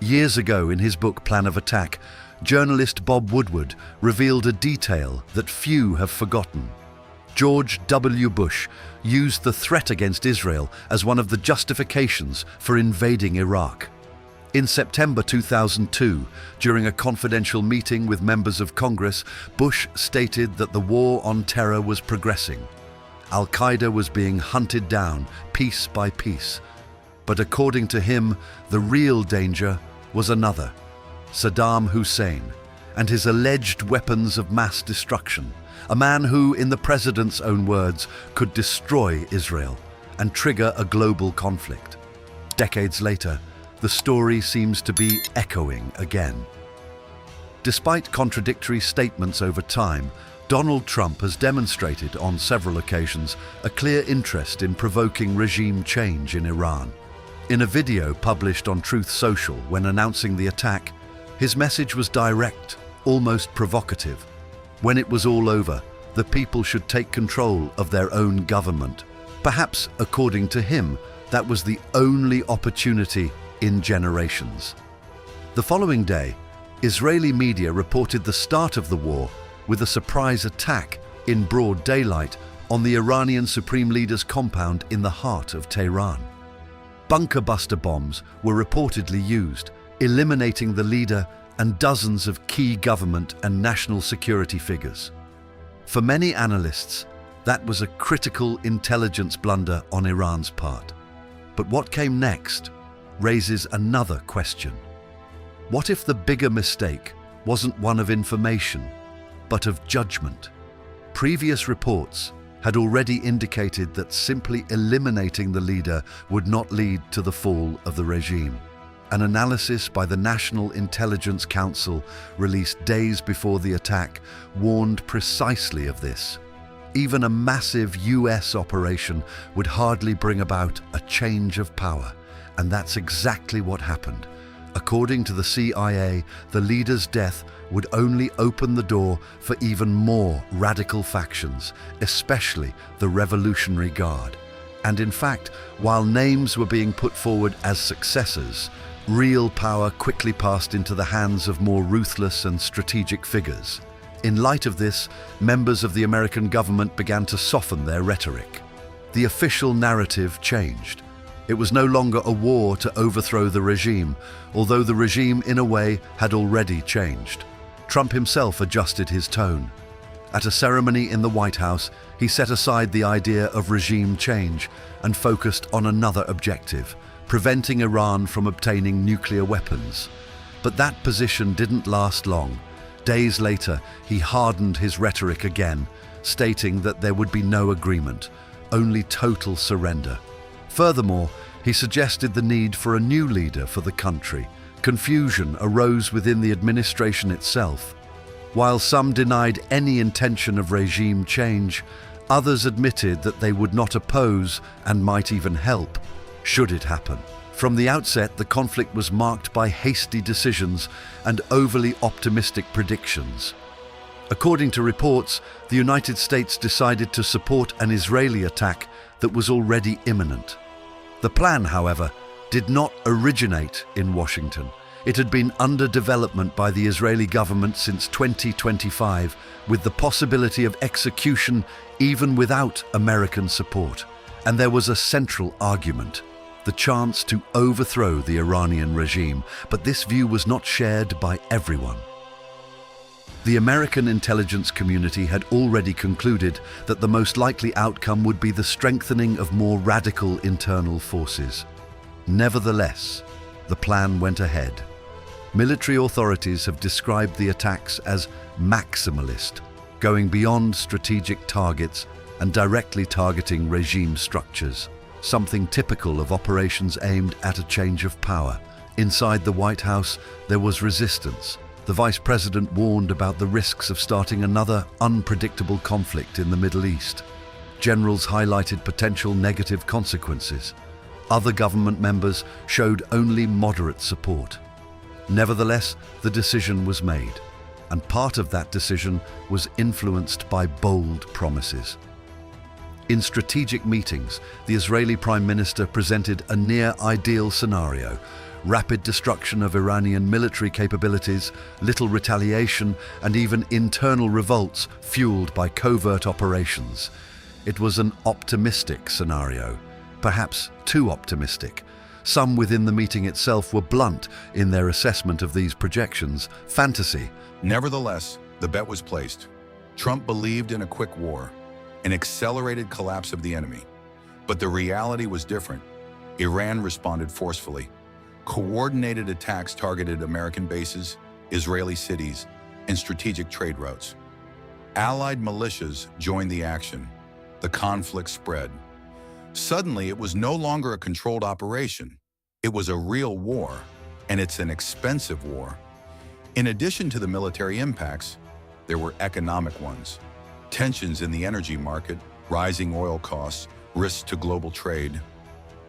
Years ago, in his book Plan of Attack, journalist Bob Woodward revealed a detail that few have forgotten. George W. Bush used the threat against Israel as one of the justifications for invading Iraq. In September 2002, during a confidential meeting with members of Congress, Bush stated that the war on terror was progressing. Al-Qaeda was being hunted down piece by piece. But according to him, the real danger was another: Saddam Hussein and his alleged weapons of mass destruction. A man who, in the president's own words, could destroy Israel and trigger a global conflict. Decades later, the story seems to be echoing again. Despite contradictory statements over time, Donald Trump has demonstrated on several occasions a clear interest in provoking regime change in Iran. In a video published on Truth Social when announcing the attack, his message was direct, almost provocative. When it was all over, the people should take control of their own government. Perhaps, according to him, that was the only opportunity in generations. The following day, Israeli media reported the start of the war with a surprise attack in broad daylight on the Iranian Supreme Leader's compound in the heart of Tehran. Bunker buster bombs were reportedly used, eliminating the leader and dozens of key government and national security figures. For many analysts, that was a critical intelligence blunder on Iran's part. But what came next raises another question. What if the bigger mistake wasn't one of information, but of judgment? Previous reports had already indicated that simply eliminating the leader would not lead to the fall of the regime. An analysis by the National Intelligence Council, released days before the attack, warned precisely of this. Even a massive US operation would hardly bring about a change of power, and that's exactly what happened. According to the CIA, the leader's death would only open the door for even more radical factions, especially the Revolutionary Guard. And in fact, while names were being put forward as successors, real power quickly passed into the hands of more ruthless and strategic figures. In light of this, members of the American government began to soften their rhetoric. The official narrative changed. It was no longer a war to overthrow the regime, although the regime, in a way, had already changed. Trump himself adjusted his tone. At a ceremony in the White House, he set aside the idea of regime change and focused on another objective: preventing Iran from obtaining nuclear weapons. But that position didn't last long. Days later, he hardened his rhetoric again, stating that there would be no agreement, only total surrender. Furthermore, he suggested the need for a new leader for the country. Confusion arose within the administration itself. While some denied any intention of regime change, others admitted that they would not oppose and might even help, should it happen. From the outset, the conflict was marked by hasty decisions and overly optimistic predictions. According to reports, the United States decided to support an Israeli attack that was already imminent. The plan, however, did not originate in Washington. It had been under development by the Israeli government since 2025, with the possibility of execution even without American support. And there was a central argument: the chance to overthrow the Iranian regime, but this view was not shared by everyone. The American intelligence community had already concluded that the most likely outcome would be the strengthening of more radical internal forces. Nevertheless, the plan went ahead. Military authorities have described the attacks as maximalist, going beyond strategic targets and directly targeting regime structures, something typical of operations aimed at a change of power. Inside the White House, there was resistance. The Vice President warned about the risks of starting another unpredictable conflict in the Middle East. Generals highlighted potential negative consequences. Other government members showed only moderate support. Nevertheless, the decision was made, and part of that decision was influenced by bold promises. In strategic meetings, the Israeli Prime Minister presented a near-ideal scenario: rapid destruction of Iranian military capabilities, little retaliation, and even internal revolts fueled by covert operations. It was an optimistic scenario, perhaps too optimistic. Some within the meeting itself were blunt in their assessment of these projections. Fantasy. Nevertheless, the bet was placed. Trump believed in a quick war, an accelerated collapse of the enemy. But the reality was different. Iran responded forcefully. Coordinated attacks targeted American bases, Israeli cities, and strategic trade routes. Allied militias joined the action. The conflict spread. Suddenly, it was no longer a controlled operation. It was a real war, and it's an expensive war. In addition to the military impacts, there were economic ones. Tensions in the energy market, rising oil costs, risks to global trade.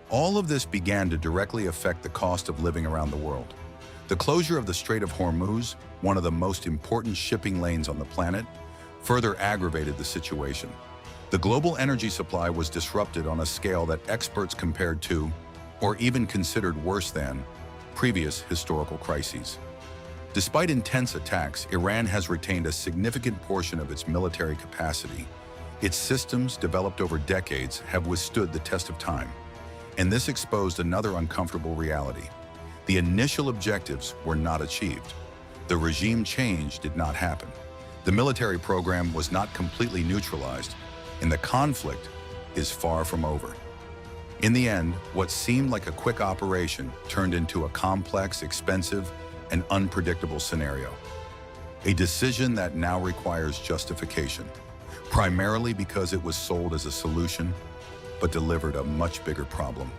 All of this began to directly affect the cost of living around the world. The closure of the Strait of Hormuz, one of the most important shipping lanes on the planet, further aggravated the situation. The global energy supply was disrupted on a scale that experts compared to, or even considered worse than, previous historical crises. Despite intense attacks, Iran has retained a significant portion of its military capacity. Its systems, developed over decades, have withstood the test of time. And this exposed another uncomfortable reality. The initial objectives were not achieved. The regime change did not happen. The military program was not completely neutralized, and the conflict is far from over. In the end, what seemed like a quick operation turned into a complex, expensive, and unpredictable scenario. A decision that now requires justification, primarily because it was sold as a solution, but delivered a much bigger problem.